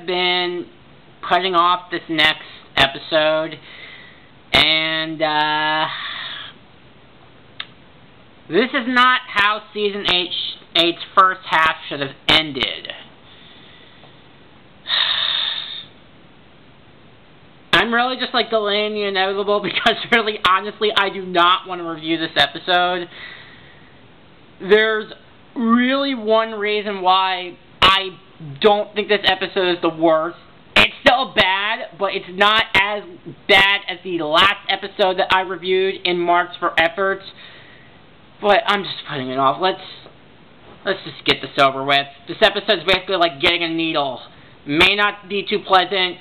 have been putting off this next episode, and this is not how Season 8's first half should have ended. I'm really just like delaying the inevitable because really, honestly, I do not want to review this episode. There's really one reason why I don't think this episode is the worst. It's still bad, but it's not as bad as the last episode that I reviewed in Marks for Efforts. But I'm just putting it off. Let's just get this over with. This episode is basically like getting a needle. May not be too pleasant,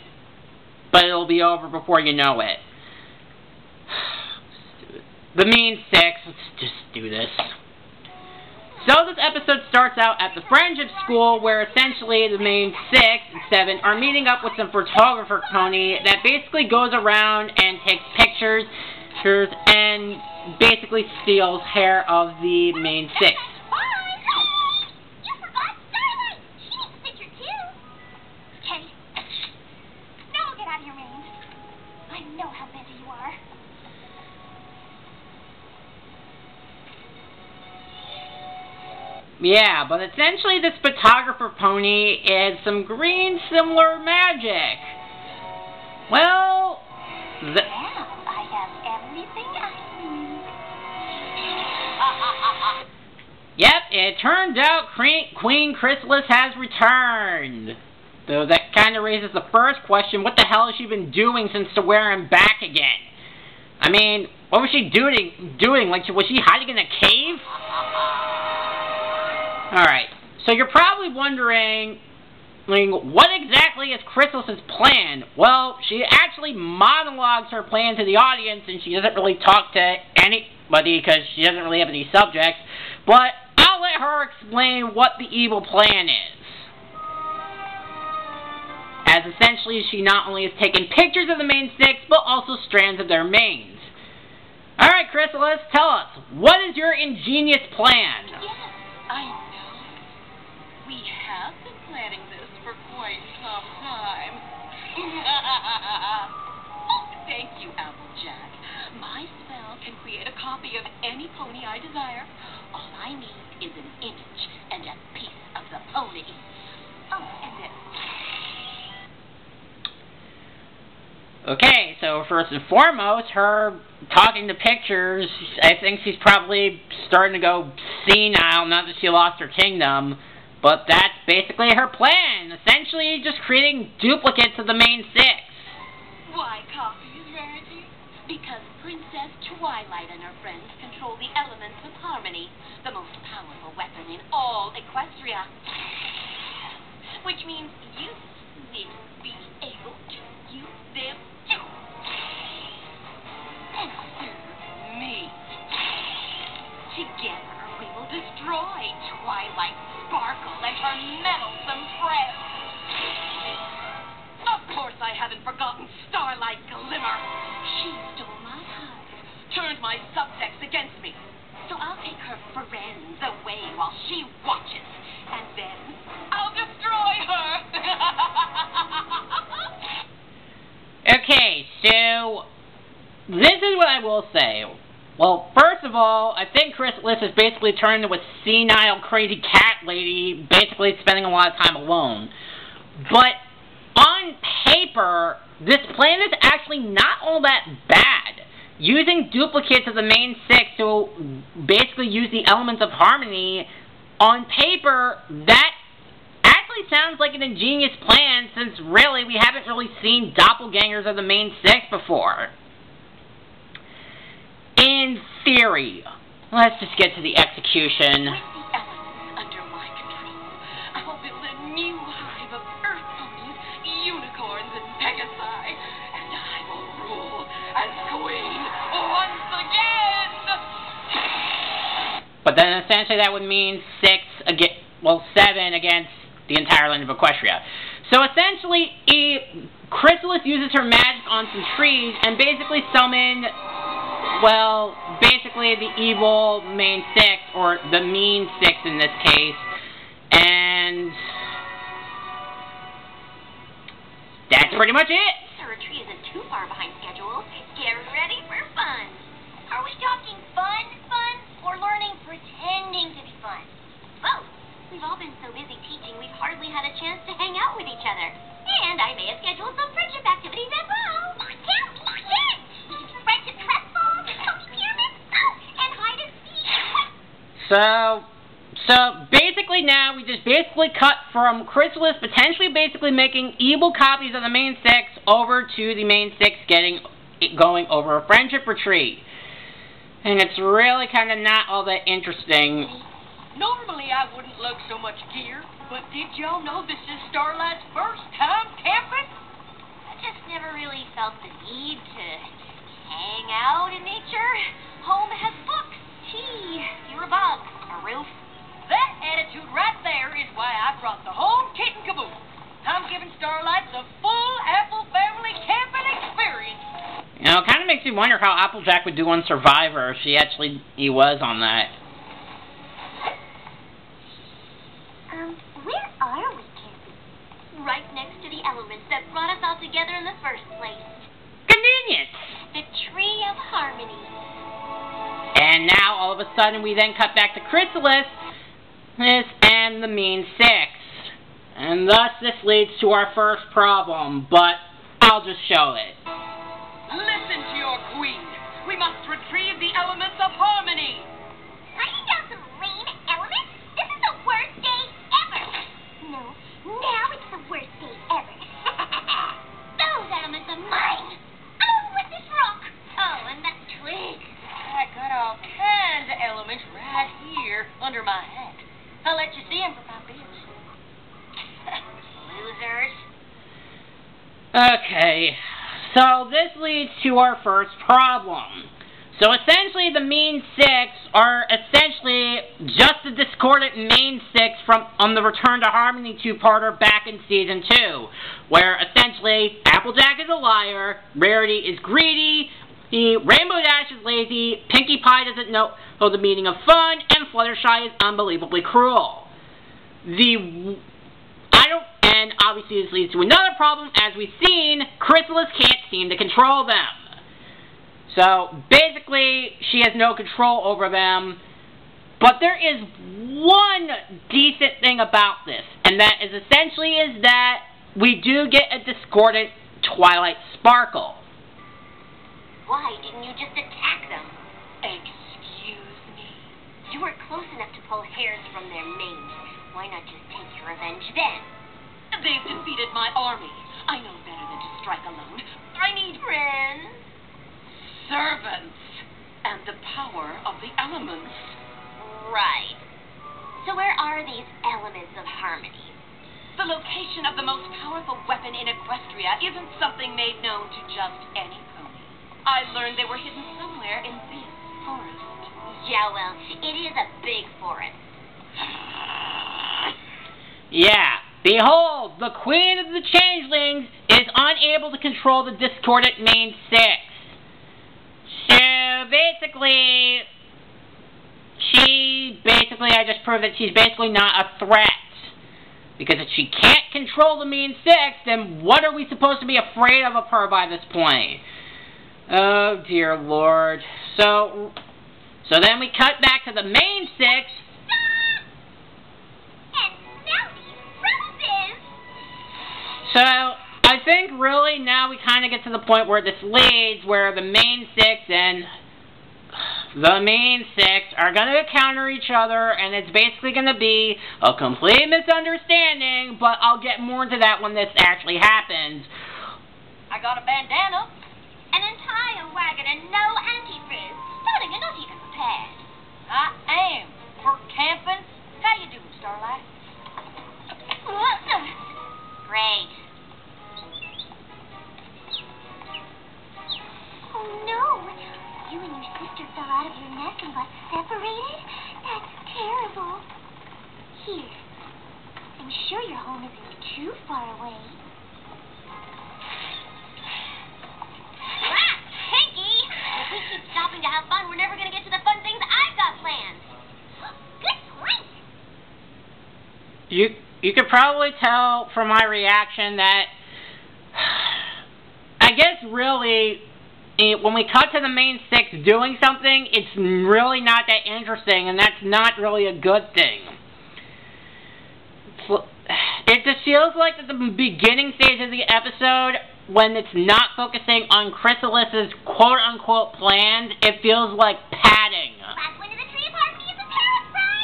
but it'll be over before you know it. The Mean Six. Let's just do this. So this episode starts out at the Friendship School, where essentially the Mean Six and Seven are meeting up with some photographer pony that basically goes around and takes pictures and basically steals hair of the Mean Six. Yeah, but essentially this photographer pony is some green similar magic. Well, I have everything I need. Yep, it turns out Queen Chrysalis has returned. Though that kind of raises the first question, what the hell has she been doing since to wear him back again? I mean, what was she doing? Like, was she hiding in a cave? Alright, so you're probably wondering, what exactly is Chrysalis' plan? Well, she actually monologues her plan to the audience, and she doesn't really talk to anybody because she doesn't really have any subjects, but I'll let her explain what the evil plan is. As essentially she not only has taken pictures of the Mean Six, but also strands of their manes. Alright, Chrysalis, tell us, what is your ingenious plan? Yes, I know. We have been planning this for quite some time. Thank you, Applejack. My spell can create a copy of any pony I desire. All I need is an image and a piece of the pony. Oh, and this. Okay, so first and foremost, her talking to pictures, I think she's probably starting to go senile, not that she lost her kingdom, but that's basically her plan, essentially just creating duplicates of the Mean Six. Why copies, Rarity? Because Princess Twilight and her friends control the elements of harmony, the most powerful weapon in all Equestria. Which means you will be able to use them too. And serve me. Together we will destroy Twilight Sparkle and her meddlesome friends. Of course I haven't forgotten Starlight Glimmer. She stole my hive, turned my subjects against me. So I'll take her friends away while she watches, and then I'll destroy her. Okay, so this is what I will say. Well, first of all, I think Chrysalis has basically turned into a senile, crazy cat lady, basically spending a lot of time alone. But on paper, this plan is actually not all that bad. Using duplicates of the Mean Six to basically use the elements of harmony, on paper, that actually sounds like an ingenious plan, since really, we haven't really seen doppelgangers of the Mean Six before. In theory, let's just get to the execution. With the elements under my control, I'll build a new hive of earth ponies, unicorns, and pegasi, and I will rule as queen once again! But then essentially that would mean 7 against the entire land of Equestria. So essentially, Chrysalis uses her magic on some trees and basically summon, well, basically the evil Mean Six, or the Mean Six in this case, and that's pretty much it. The retreat isn't too far behind schedule. Get ready for fun. Are we talking fun, or learning pretending to be fun? Both. We've all been so busy teaching, we've hardly had a chance to hang out with each other. And I may have scheduled some friendship activities as well. Yes! We can do friendship trust balls, Tony pyramids, and hide and seek. So basically now we just basically cut from Chrysalis potentially basically making evil copies of the main six over to the main six going over a friendship retreat. And it's really kind of not all that interesting. Normally I wouldn't lug so much gear, but did y'all know this is Starlight's first time camping? I just never really felt the need to hang out in nature. Home has books, tea, fewer bugs, a roof. That attitude right there is why I brought the whole kit and caboodle. I'm giving Starlight the full Apple family camping experience. You know, it kind of makes me wonder how Applejack would do on Survivor if he was on that. Where are we camping? Right next to the elements that brought us all together in the first place. Convenient! The Tree of Harmony. And now, all of a sudden, we then cut back to Chrysalis and the Mean Six. And thus, this leads to our first problem, but I'll just show it. Listen to your queen. We must retrieve the elements of harmony. Raining down some rain elements? This is the worst day ever. No, now it's the worst day ever. Those elements are mine. Oh, what's this rock? Oh, and that twig. I got all kinds of elements right here under my hat. I'll let you see them for 5 bills. Losers. Okay, so this leads to our first problem. So essentially the Mean Six are essentially just the discordant Main Six on the Return to Harmony two-parter back in Season 2, where essentially Applejack is a liar, Rarity is greedy, Rainbow Dash is lazy, Pinkie Pie doesn't know the meaning of fun, and Fluttershy is unbelievably cruel. And obviously this leads to another problem. As we've seen, Chrysalis can't seem to control them. So basically, she has no control over them. But there is one decent thing about this, and that is essentially that we do get a discordant Twilight Sparkle. Why didn't you just attack them? Excuse me? You were close enough to pull hairs from their manes. Why not just take your revenge then? They've defeated my army. I know better than to strike alone. I need Friends? servants and the power of the elements. Right. So where are these elements of harmony? The location of the most powerful weapon in Equestria isn't something made known to just any pony. I learned they were hidden somewhere in this forest. Yeah, well, it is a big forest. Yeah. Behold, the Queen of the Changelings is unable to control the discordant Main Six. So basically, I just proved that she's basically not a threat. Because if she can't control the Mean Six, then what are we supposed to be afraid of her by this point? Oh dear Lord. So then we cut back to the Main Six. So, I think really now we kind of get to the point where this leads, where the Main Six and the Mean Six are going to encounter each other, and it's basically going to be a complete misunderstanding, but I'll get more into that when this actually happens. I got a bandana. An entire wagon and no antifreeze. Darling, enough you can prepare. I am. For camping. How you doing, Starlight? Great. Oh no! You and your sister fell out of your nest and got separated? That's terrible. Here. I'm sure your home isn't too far away. Ah! Pinkie! If we keep stopping to have fun, we're never going to get to the fun things I've got planned. Good point! You could probably tell from my reaction that guess really, when we cut to the main six doing something, it's really not that interesting, and that's not really a good thing. It just feels like at the beginning stage of the episode, when it's not focusing on Chrysalis's quote-unquote plans, it feels like padding. Last one to the tree party is a parrot fry!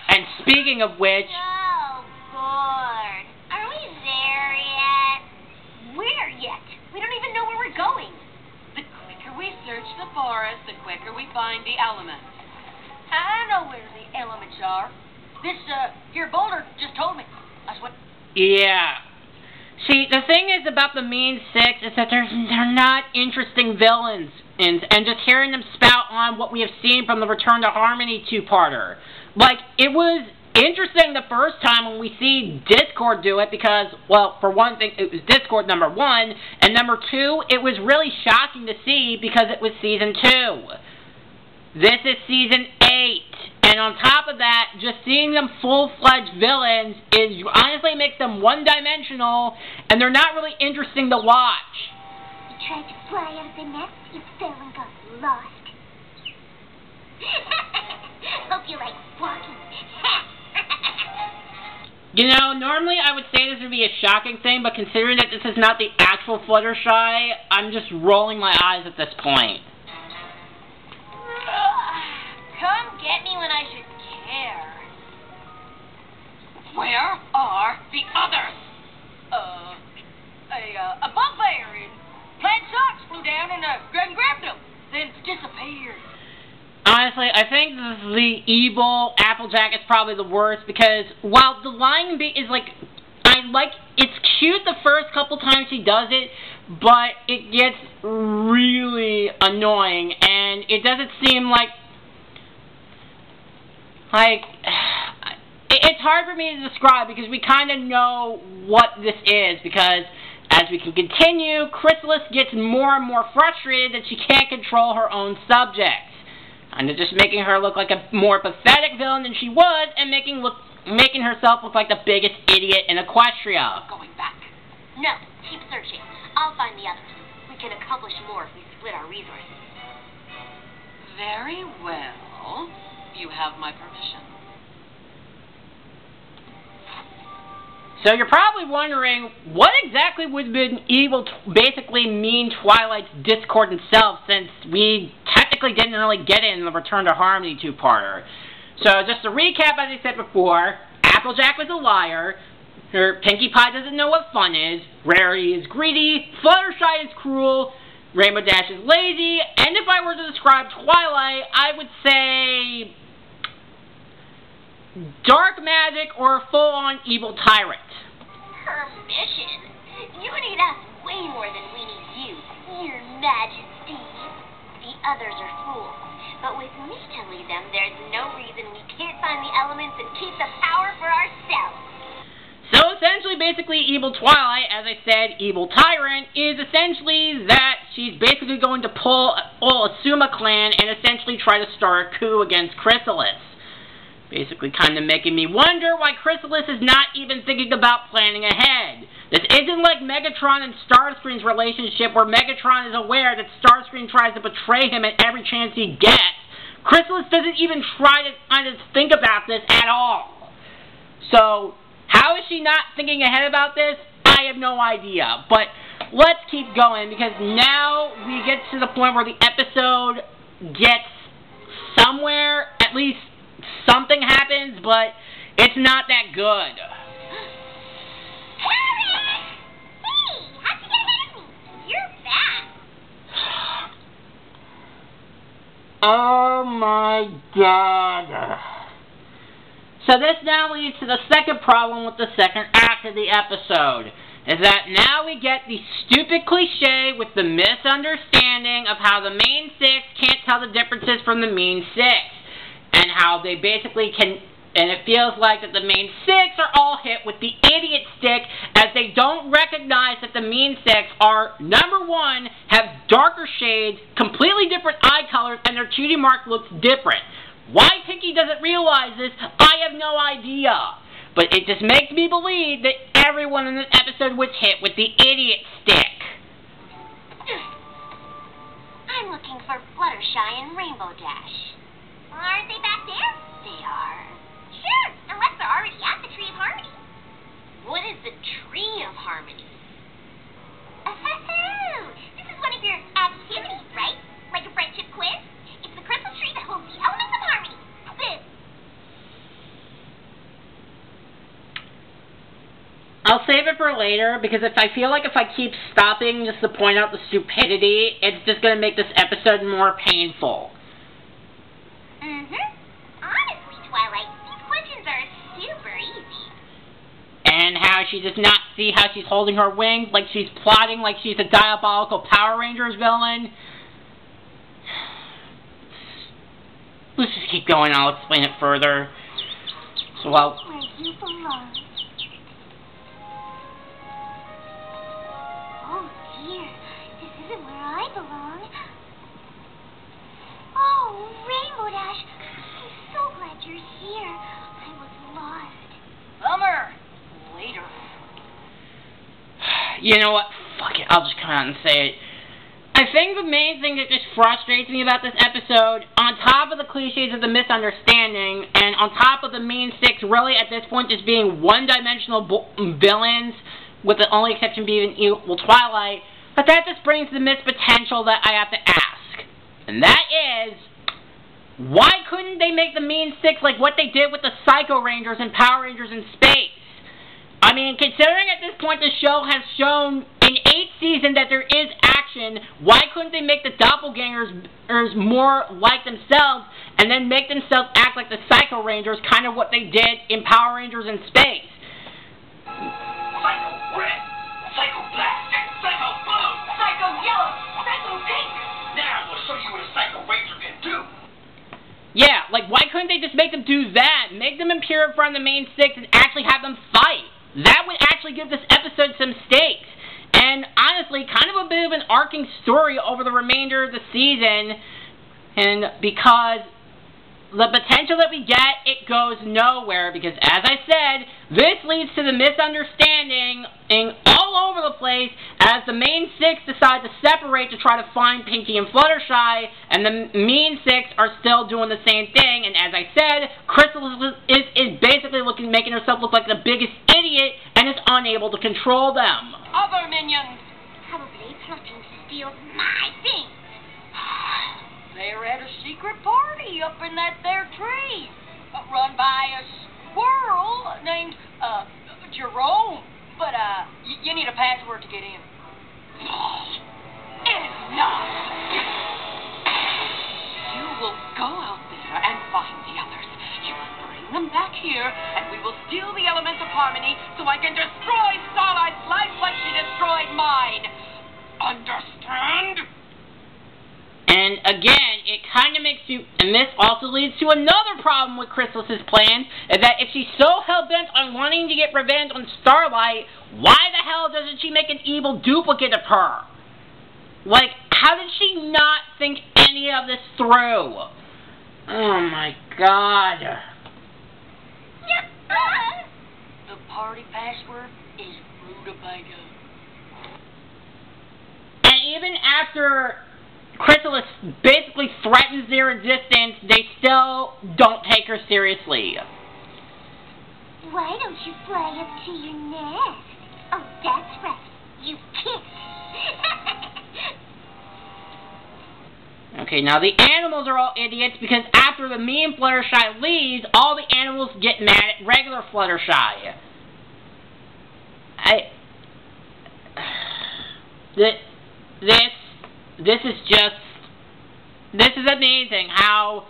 And speaking of which... So bored. Are we there yet? Where yet? We don't even know where we're going. The quicker we search the forest, the quicker we find the elements. I know where the elements are. This, here boulder just told me. That's what... Yeah. See, the thing is about the main six is that they're not interesting villains. And just hearing them spout on what we have seen from the Return to Harmony two-parter. Like, it was interesting the first time when we see Discord do it because, well, for one thing, it was Discord number 1, and number 2, it was really shocking to see because it was Season 2. This is Season 8, and on top of that, just seeing them full-fledged villains honestly makes them one-dimensional, and they're not really interesting to watch. You tried to fly out of the nest, you fell and got lost. Hope you like walking. You know, normally I would say this would be a shocking thing, but considering that this is not the actual Fluttershy, I'm just rolling my eyes at this point. Come get me when I should care. Where are the others? A bugbear in plaid socks flew down and grabbed them, then disappeared. Honestly, I think the evil Applejack is probably the worst because while the Lion Bee is it's cute the first couple times he does it, but it gets really annoying and it doesn't seem like it's hard for me to describe because we kind of know what this is because as we can continue, Chrysalis gets more and more frustrated that she can't control her own subjects. And just making her look like a more pathetic villain than she was and making herself look like the biggest idiot in Equestria. Going back. No, keep searching. I'll find the others. We can accomplish more if we split our resources. Very well. You have my permission. So you're probably wondering, what exactly would basically mean Twilight's Discord itself, since we technically didn't really get it in the Return to Harmony two-parter. So just to recap, as I said before, Applejack was a liar, her Pinkie Pie doesn't know what fun is, Rarity is greedy, Fluttershy is cruel, Rainbow Dash is lazy, and if I were to describe Twilight, I would say dark magic or a full-on evil tyrant. Permission? You need us way more than we need you, Your Majesty. The others are fools, but with me to lead them, there's no reason we can't find the elements and keep the power for ourselves. So essentially, basically, Evil Twilight, as I said, Evil Tyrant, is essentially that she's basically going to pull Asuma Clan and essentially try to start a coup against Chrysalis. Basically kind of making me wonder why Chrysalis is not even thinking about planning ahead. This isn't like Megatron and Starscream's relationship where Megatron is aware that Starscream tries to betray him at every chance he gets. Chrysalis doesn't even try to kind of think about this at all. So, how is she not thinking ahead about this? I have no idea. But let's keep going because now we get to the point where the episode gets somewhere, at least something happens, but it's not that good. Harry! Hey! How'd you get ahead of me? You're fast. Oh my god. So this now leads to the second problem with the second act of the episode. Is that now we get the stupid cliche with the misunderstanding of how the main six can't tell the differences from the mean six. And how they basically can, and it feels like that the main six are all hit with the idiot stick as they don't recognize that the mean six are, number one, have darker shades, completely different eye colors, and their cutie mark looks different. Why Pinkie doesn't realize this, I have no idea. but it just makes me believe that everyone in this episode was hit with the idiot stick. I'm looking for Fluttershy and Rainbow Dash. Aren't they back there? They are. Sure, unless they're already at the Tree of Harmony. What is the Tree of Harmony? Oh, this is one of your activities, right? Like a friendship quiz? It's the crystal tree that holds the elements of harmony. I'll save it for later, because if I feel like if I keep stopping just to point out the stupidity, it's just going to make this episode more painful. Honestly, Twilight, these questions are super easy. And how she does not see how she's holding her wings, like she's plotting like she's a diabolical Power Rangers villain. Let's just keep going, I'll explain it further. So I'll... Where you belong. Oh dear, this isn't where I belong. Oh, Rainbow Dash, I'm so glad you're here. I was lost. Bummer. Later. You know what? Fuck it, I'll just come out and say it. I think the main thing that just frustrates me about this episode, on top of the cliches of the misunderstanding, and on top of the main six really at this point just being one-dimensional villains, with the only exception being evil Twilight, but that just brings the missed potential that I have to ask. And that is, why couldn't they make the main six like what they did with the Psycho Rangers and Power Rangers in space? I mean, considering at this point the show has shown in 8th season that there is action, why couldn't they make the doppelgangers more like themselves and then make themselves act like the Psycho Rangers, kind of what they did in Power Rangers in space? Psycho red, Psycho black, Psycho blue, Psycho yellow, Psycho pink. Now I'm gonna show you what a Psycho Ranger can do. Yeah, like why couldn't they just make them do that? Make them appear in front of the main six and actually have them fight. That would actually give this episode some stakes. And honestly, kind of a bit of an arcing story over the remainder of the season. And because the potential that we get, it goes nowhere. Because as I said, this leads to the misunderstanding all over the place as the main six decide to separate to try to find Pinky and Fluttershy, and the mean six are still doing the same thing. And as I said, Crystal is basically making herself look like the biggest idiot and is unable to control them. Other minions. Probably plotting to steal my things. They're at a secret party up in that there tree, run by a squirrel named, Jerome. But, you need a password to get in. Enough! You will go out there and find the others. You will bring them back here, and we will steal the elements of harmony so I can destroy Starlight's life like she destroyed mine. Understand? And again, it kind of makes you, and this also leads to another problem with Chrysalis' plan, is that if she's so hell-bent on wanting to get revenge on Starlight, why the hell doesn't she make an evil duplicate of her? Like, how did she not think any of this through? Oh my god. The party password is rutabaga. And even after Chrysalis basically threatens their existence, they still don't take her seriously. Why don't you fly up to your nest? Oh, that's right. You kiss. Okay, now the animals are all idiots because after the mean Fluttershy leaves, all the animals get mad at regular Fluttershy. This is amazing how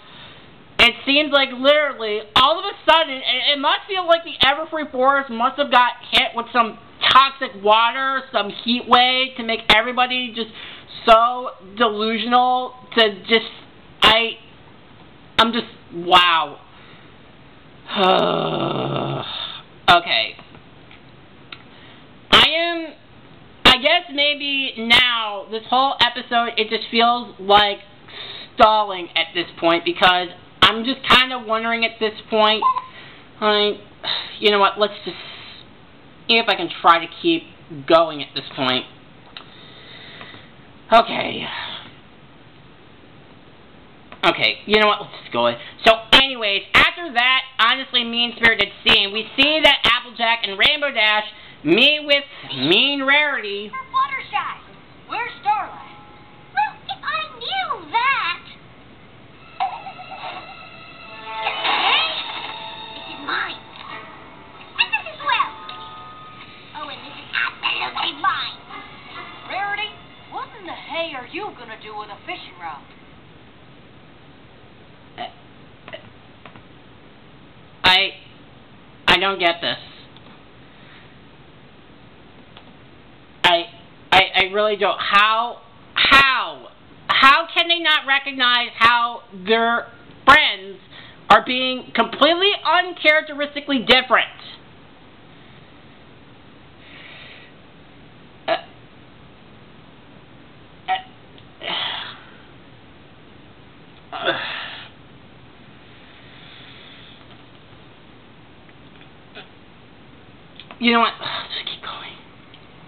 it seems like literally all of a sudden, it must feel like the Everfree Forest must have got hit with some toxic water, some heat wave to make everybody just so delusional to just, I'm just, wow. Okay. I guess maybe now, this whole episode, it just feels like stalling at this point because I'm just kind of wondering at this point, You know what, let's just see if I can try to keep going at this point. Okay, you know what, let's just go. So anyways, after that honestly mean-spirited scene, we see that Applejack and Rainbow Dash meet with Mean Rarity. We're Fluttershy. Where's Starlight? Well, if I knew that... Hey, this is mine. And this as well. Oh, and this is absolutely mine. Rarity, what in the hay are you gonna do with a fishing rod? I don't get this. I really don't. How can they not recognize how their friends are being completely uncharacteristically different? You know what? Just keep going.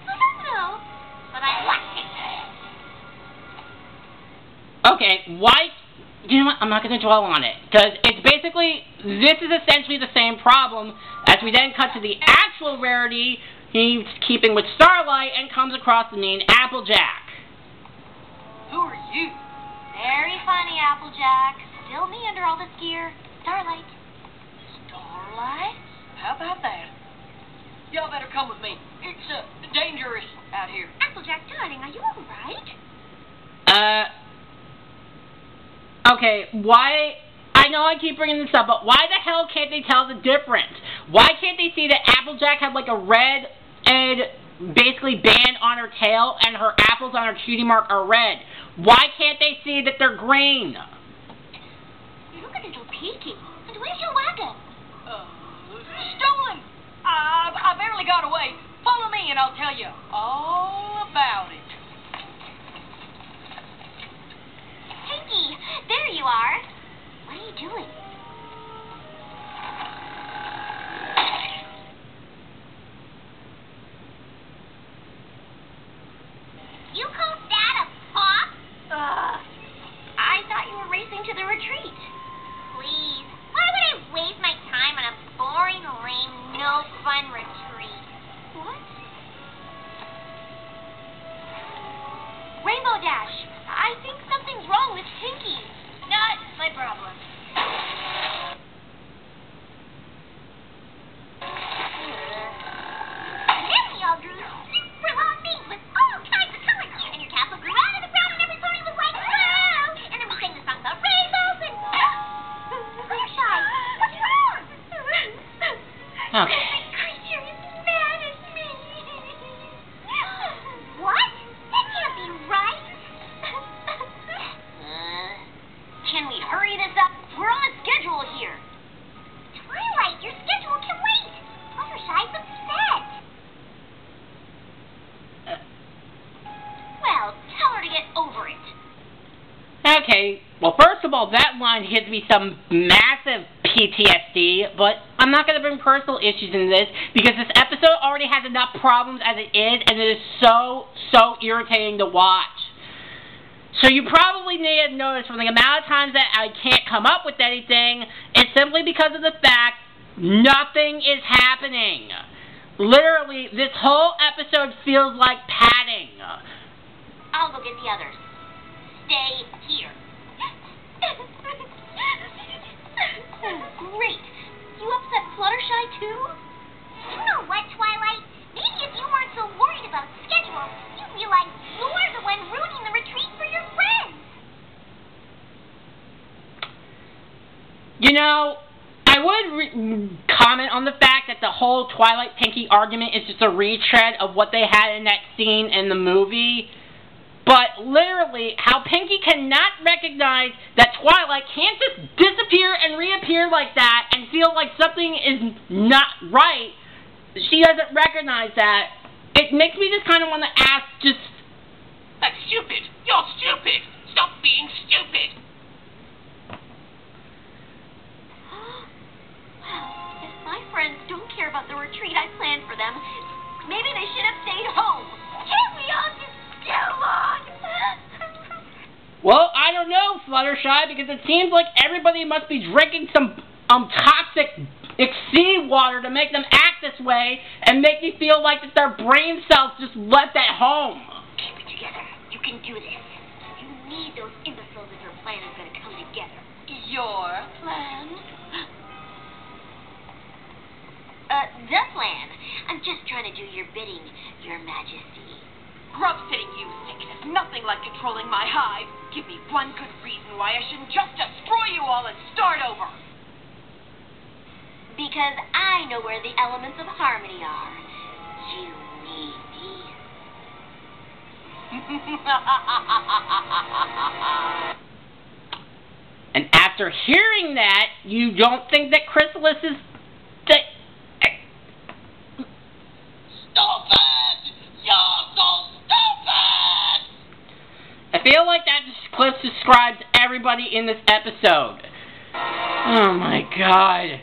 I don't know, but I like it. Okay, why? You know what? I'm not going to dwell on it. Because it's basically, this is essentially the same problem as we then cut to the actual Rarity. He's keeping with Starlight and comes across the mean Applejack. Who are you? Very funny, Applejack. Still me under all this gear. Starlight. Starlight? How about that? Y'all better come with me. It's dangerous out here. Applejack, darling, are you all right? Okay, why... I know I keep bringing this up, but why the hell can't they tell the difference? Why can't they see that Applejack had like a red and basically band on her tail and her apples on her cutie mark are red? Why can't they see that they're green? You look a little peaky. And where's your wagon? Stolen! I barely got away. Follow me and I'll tell you all about it. Pinky, there you are. What are you doing? You call that a pop? I thought you were racing to the retreat. Please, why would I waste my time on a boring, lame, no-fun retreat? What? Rainbow Dash, I think something's wrong with Pinky. Not my problem. Then we all drew super long names with all kinds of colors. And your castle grew out of the ground and every pony was like, wow! And then we sang the song about rainbows and... Fluttershy, what's wrong? Okay. This creature is mad at me. What? That can't be right. Can we hurry this up? We're on schedule here. Twilight, your schedule can wait. Fluttershy's upset. Well, tell her to get over it. Okay, well first of all, that line gives me some massive PTSD, but I'm not going to bring personal issues in this, because this episode already has enough problems as it is, and it is so irritating to watch. So you probably may have noticed from the amount of times that I can't come up with anything, it's simply because of the fact nothing is happening. Literally, this whole episode feels like padding. I'll go get the others. Stay here. Great. You upset Fluttershy too? You know what, Twilight? Maybe if you weren't so worried about schedule, you'd realize you're the one ruining the retreat for your friends. You know, I would comment on the fact that the whole Twilight-Pinky argument is just a retread of what they had in that scene in the movie. But literally, how Pinky cannot recognize that Twilight can't just disappear and reappear like that and feel like something is not right. She doesn't recognize that. It makes me just kind of want to ask, just... That's stupid! You're stupid! Stop being stupid! Well, if Fluttershy, because it seems like everybody must be drinking some toxic seawater to make them act this way and make me feel like that their brain cells just left at home. Keep it together. You can do this. You need those imbeciles if your plan is going to come together. Your plan? The plan. I'm just trying to do your bidding, Your Majesty. Grub sitting you sickness. Nothing like controlling my hive. Give me one good reason why I shouldn't just destroy you all and start over. Because I know where the elements of harmony are. You need these. And after hearing that, you don't think that Chrysalis is... Stupid! You're so stupid! I feel like that clip describes everybody in this episode. Oh my god.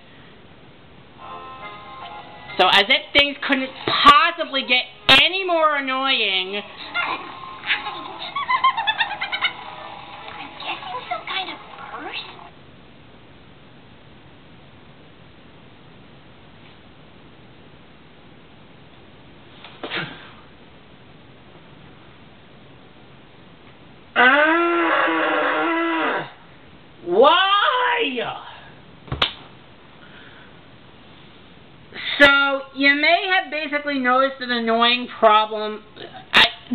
So as if things couldn't possibly get any more annoying... I'm guessing some kind of curse? Why? So, you may have basically noticed an annoying problem.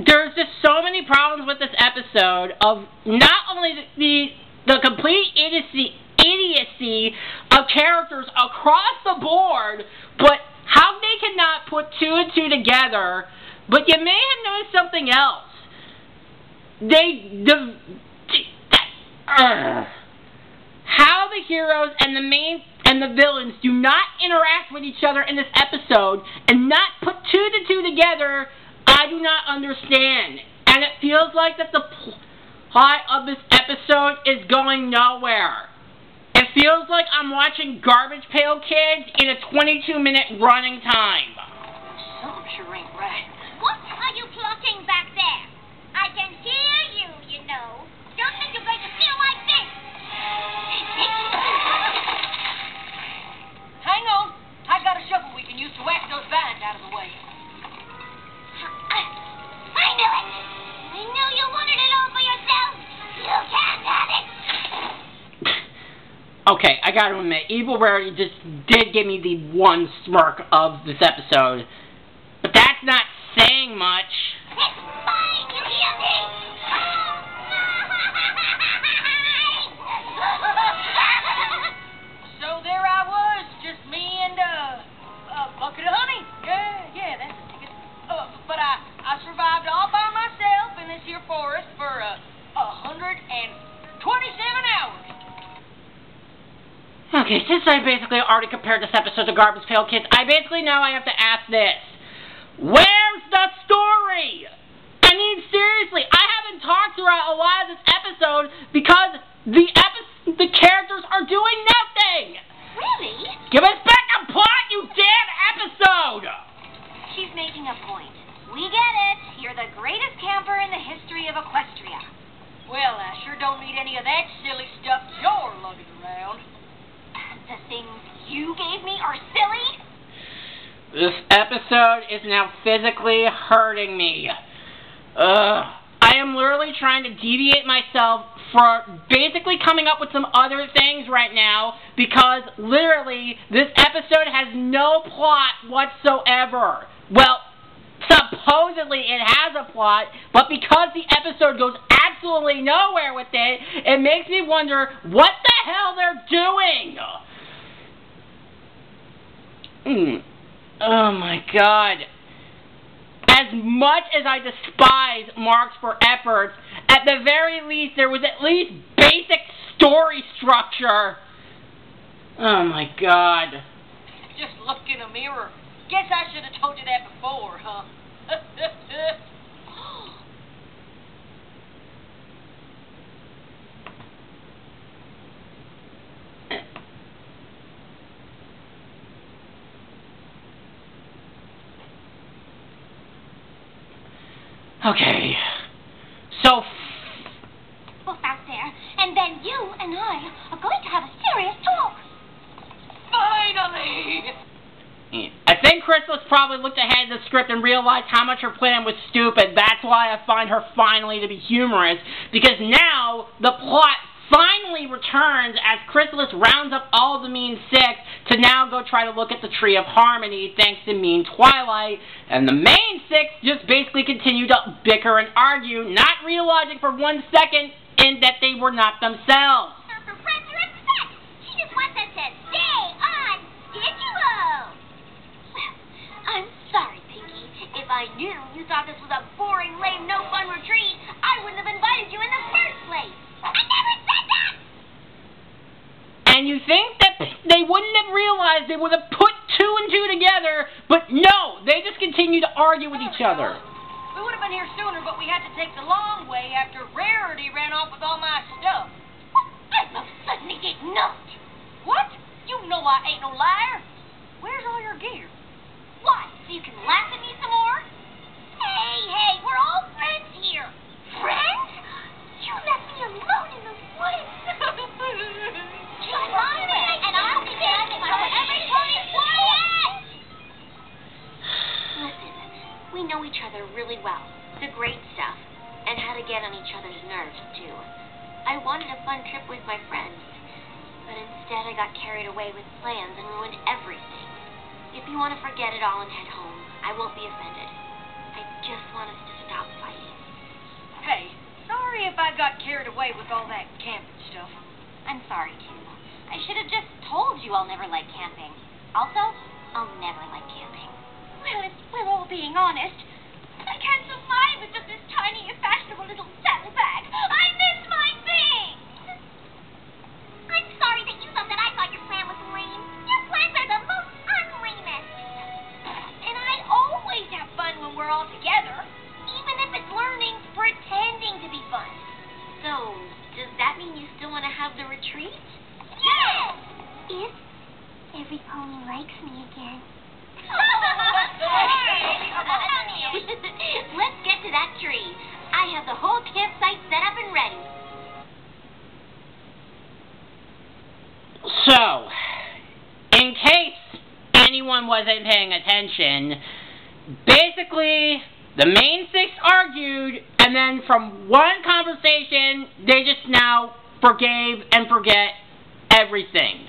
There's just so many problems with this episode of not only the complete idiocy of characters across the board, but how they cannot put two and two together. But you may have noticed something else. How the heroes and the villains do not interact with each other in this episode and not put two to two together, I do not understand. And it feels like that the plot of this episode is going nowhere. It feels like I'm watching Garbage Pail Kids in a 22-minute running time. Something sure ain't right. What are you plotting back there? I can hear you, you know. Don't think you're going to steal my fish. Hang on. I got a shovel we can use to whack those vines out of the way. I knew it. I knew you wanted it all for yourself. You can't have it. Okay, I gotta admit, Evil Rarity just did give me the one smirk of this episode. But that's not saying much. It's mine, you hear me? So there I was, just me and a bucket of honey. Yeah, that's a ticket. But I survived all by myself in this here forest for 127 hours. Okay, since I basically already compared this episode to Garbage Pail Kids, I basically now I have to ask this. Where's the story? I mean, seriously, I haven't talked throughout a lot of this episode because the characters are doing nothing! Really? Give us back a plot, you damn episode! She's making a point. We get it. You're the greatest camper in the history of Equestria. Well, I sure don't need any of that silly stuff you're lugging around. The things you gave me are silly? This episode is now physically hurting me. I am literally trying to deviate myself for basically coming up with some other things right now because literally this episode has no plot whatsoever. Well, supposedly it has a plot, but because the episode goes absolutely nowhere with it, it makes me wonder what the hell they're doing. Oh my god. As much as I despise Marks for Efforts, at the very least there was at least basic story structure. Oh my god. Just look in a mirror. Guess I should have told you that before, huh? Okay. So... Both out there, and And then you and I are going to have a serious talk. Finally! I think Chrysalis probably looked ahead at the script and realized how much her plan was stupid. That's why I find her finally to be humorous, because now the plot finally returns as Chrysalis rounds up all the Mean Six to now go try to look at the Tree of Harmony thanks to Mean Twilight, and the main six just basically continue to bicker and argue, not realizing for 1 second that they were not themselves. Her friends are upset. She just wants us to stay on schedule. Well, I'm sorry, Pinky. If I knew you thought this was a boring, lame, no-fun retreat, I wouldn't have invited you in the first place. I never said that! And you think that they wouldn't have realized they would have put 2 and 2 together, but no, they just continue to argue with each other. We would have been here sooner, but we had to take the long way after Rarity ran off with all my stuff. I most certainly did not. What? You know I ain't no liar. Where's all your gear? Why, so you can laugh at me some more? Hey, we're all friends here. Friends? You left me alone in the woods. Come on, and I'll be back if everybody's quiet. Listen, we know each other really well, the great stuff, and how to get on each other's nerves, too. I wanted a fun trip with my friends, but instead I got carried away with plans and ruined everything. If you want to forget it all and head home, I won't be offended. I just want us to stop fighting. Hey, sorry if I got carried away with all that camping stuff. I'm sorry, too. I should have just told you I'll never like camping. Also, I'll never like camping. Well, if we're all being honest, I can't survive with just this tiny, fashionable little saddlebag. I miss my things! I'm sorry that you thought that I thought your plan was lame. Your plans are the most unlamest. And I always have fun when we're all together, even if it's learning, pretending to be fun. So, does that mean you still want to have the retreat? Yes! If every pony likes me again. Let's get to that tree. I have the whole campsite set up and ready. So, in case anyone wasn't paying attention, basically, the main six argued, and then from one conversation, they just now forgave and forget everything.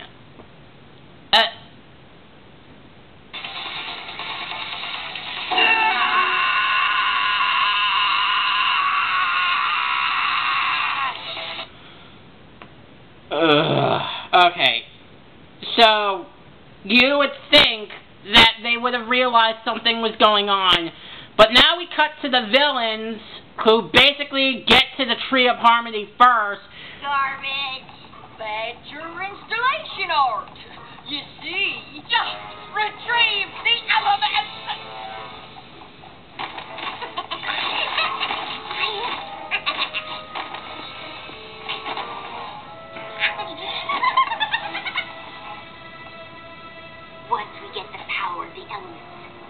Okay, so you would think that they would have realized something was going on, but now we cut to the villains who basically get to the Tree of Harmony first. Garbage. That's your installation art. You see, just retrieve the elements. Once we get the power of the elements,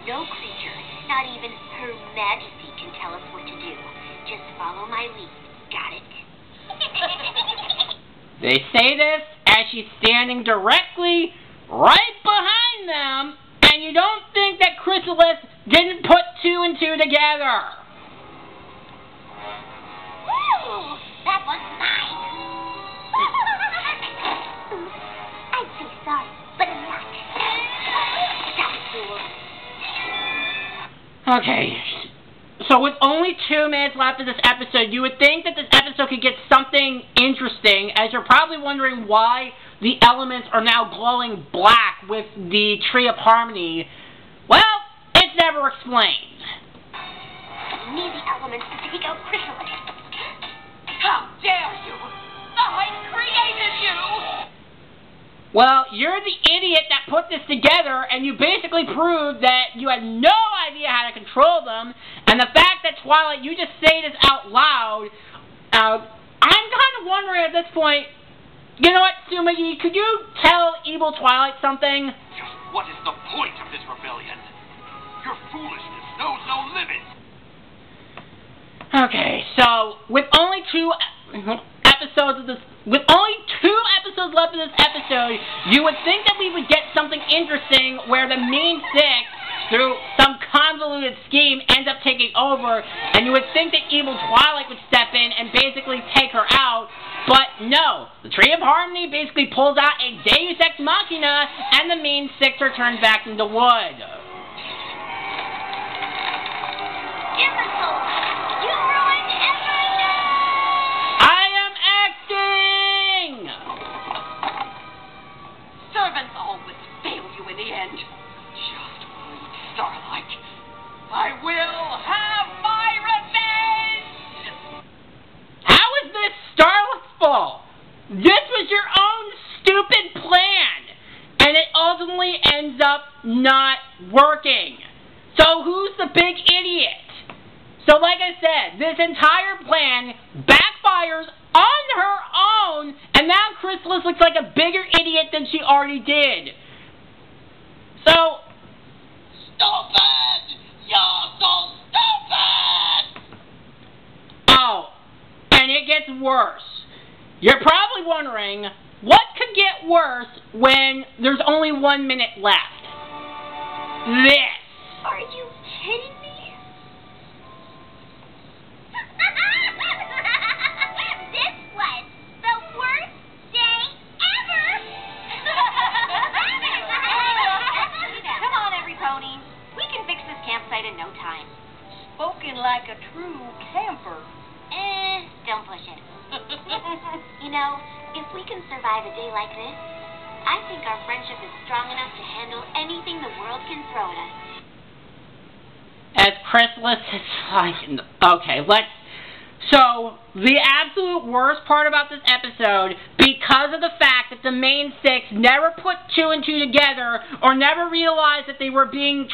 no creature, not even Her Majesty, can tell us what to do. Just follow my lead. Got it? They say this as she's standing directly right behind them, and you don't think that Chrysalis didn't put 2 and 2 together. Woo! That was mine! I'm so sorry, but I'm not. Okay, so with only 2 minutes left of this episode, you would think that this episode could get something interesting, as you're probably wondering why the elements are now glowing black with the Tree of Harmony. Well, it's never explained. I need the elements to take out Chrysalis. How dare you! I created you! Well, you're the idiot that put this together, and you basically proved that you had no idea how to control them, and the fact that, Twilight, you just say this out loud, I'm kind of wondering at this point, you know what, Sumagi, could you tell evil Twilight something? Just what is the point of this rebellion? Your foolishness knows no limits. Okay, so with only 2 episodes episodes of this, with only 2 episodes left in this episode, you would think that we would get something interesting where the main 6, through some convoluted scheme, ends up taking over, and you would think that evil Twilight would step in and basically take her out, but no. The Tree of Harmony basically pulls out a Deus Ex Machina, and the main 6 are turned back into wood. Imbecile! You ruined everything! I am acting! Servants always fail you in the end. Just wait, Starlight. I will have my revenge! How is this Starlight's fault? This was your own stupid plan, and it ultimately ends up not working. So who's the big idiot? So like I said, this entire plan backfires on her own, and now Chrysalis looks like a bigger idiot than she already did. So, Stupid! You're so stupid! oh, and it gets worse. You're probably wondering, what could get worse when there's only 1 minute left? This. Are you kidding me? This was the worst day ever! Come on, every pony. We can fix this campsite in no time. Spoken like a true camper. Don't push it. You know, if we can survive a day like this, I think our friendship is strong enough to handle anything the world can throw at us. As Chrysalis is like, okay, let's, so, the absolute worst part about this episode, because of the fact that the main 6 never put 2 and 2 together, or never realized that they were being,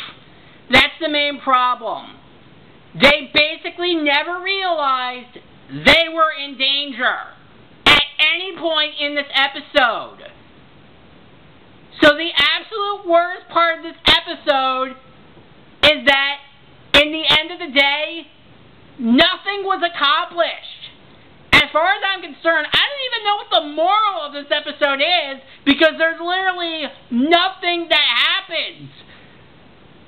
that's the main problem. They basically never realized they were in danger at any point in this episode. So the absolute worst part of this episode is that in the end of the day, nothing was accomplished. As far as I'm concerned, I don't even know what the moral of this episode is, because there's literally nothing that happens.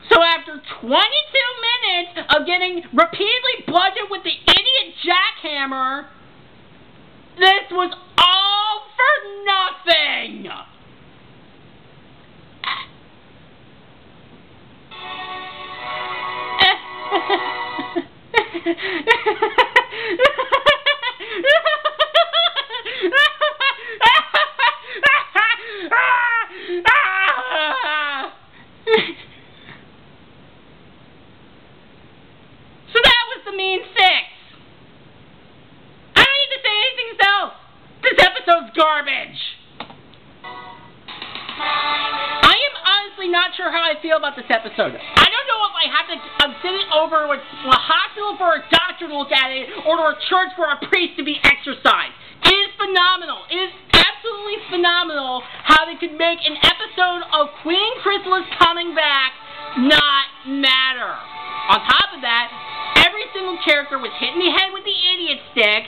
So after 22 minutes of getting repeatedly bludgeoned with the idiot jackhammer, this was all for nothing. So that was the main 6. I don't need to say anything else. This episode's garbage. I am honestly not sure how I feel about this episode. I don't know if I have to send it over to a hospital for a doctor to look at it, or to a church for a priest to be exorcised. It is phenomenal. It is absolutely phenomenal how they could make an episode of Queen Chrysalis coming back not matter. On top of that, every single character was hit in the head with the idiot stick.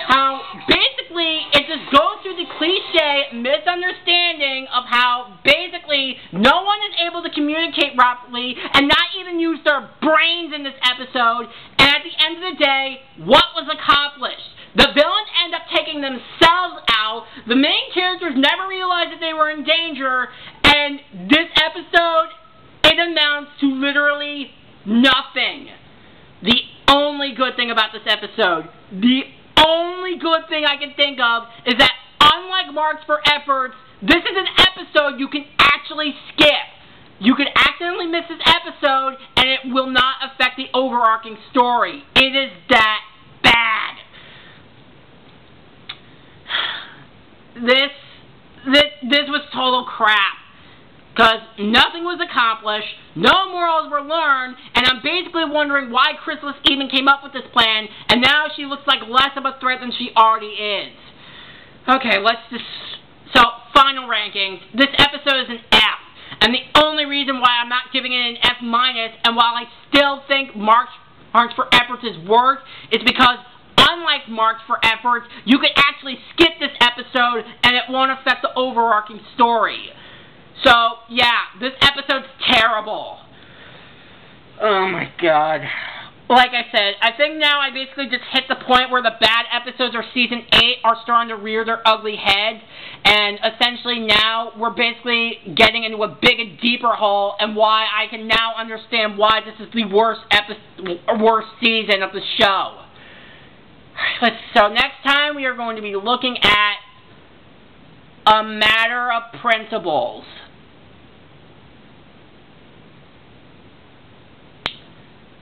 How basically it just goes through the cliche misunderstanding of how basically no one is able to communicate properly and not even use their brains in this episode. And at the end of the day, what was accomplished? The villains end up taking themselves out. The main characters never realized that they were in danger. And this episode, it amounts to literally nothing. The only good thing about this episode, the only good thing I can think of, is that unlike Marks for Efforts, this is an episode you can actually skip. You could accidentally miss this episode, and it will not affect the overarching story. It is that bad. This was total crap. Because nothing was accomplished, no morals were learned, and I'm basically wondering why Chrysalis even came up with this plan, and now she looks like less of a threat than she already is. Okay, so, final rankings. This episode is an F, and the only reason why I'm not giving it an F-, and while I still think Marks for Efforts is worse, is because unlike Marks for Effort, you can actually skip this episode and it won't affect the overarching story. So, yeah, this episode's terrible. Oh my god. Like I said, I think now I basically just hit the point where the bad episodes of Season 8 are starting to rear their ugly head, and essentially now we're basically getting into a big and deeper hole, and why I can now understand why this is the worst season of the show. So next time we are going to be looking at A Matter of Principles.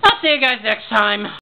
I'll see you guys next time.